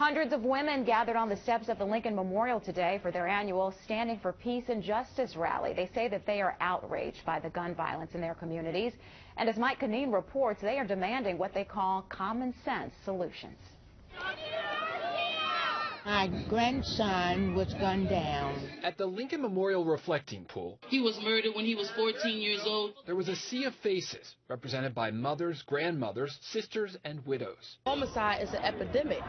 Hundreds of women gathered on the steps of the Lincoln Memorial today for their annual Standing for Peace and Justice rally. They say that they are outraged by the gun violence in their communities. And as Mike Canine reports, they are demanding what they call common sense solutions. My grandson was gunned down. At the Lincoln Memorial reflecting pool, he was murdered when he was 14 years old. There was a sea of faces represented by mothers, grandmothers, sisters, and widows. Homicide is an epidemic.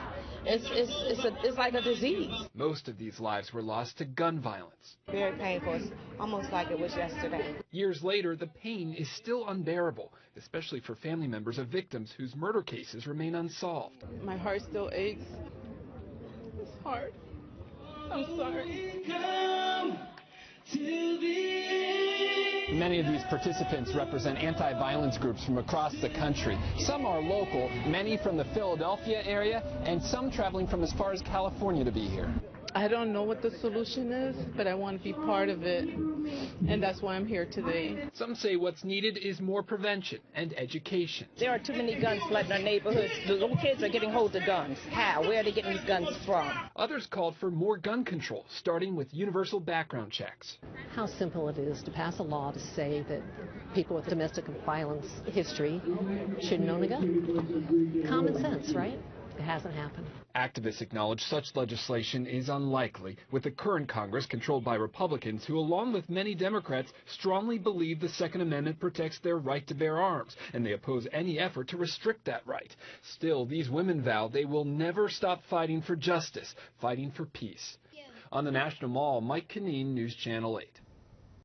It's like a disease. Most of these lives were lost to gun violence. Very painful. It's almost like it was yesterday. Years later, the pain is still unbearable, especially for family members of victims whose murder cases remain unsolved. My heart still aches. It's hard. I'm sorry. Many of these participants represent anti-violence groups from across the country. Some are local, many from the Philadelphia area, and some traveling from as far as California to be here. I don't know what the solution is, but I want to be part of it, and that's why I'm here today. Some say what's needed is more prevention and education. There are too many guns flooding our neighborhoods. The little kids are getting hold of guns. How? Where are they getting these guns from? Others called for more gun control, starting with universal background checks. How simple it is to pass a law to say that people with domestic violence history shouldn't own a gun. Common sense, right? It hasn't happened. Activists acknowledge such legislation is unlikely, with the current Congress controlled by Republicans who, along with many Democrats, strongly believe the Second Amendment protects their right to bear arms, and they oppose any effort to restrict that right. Still, these women vow they will never stop fighting for justice, fighting for peace. On the National Mall, Mike Canine, News Channel 8.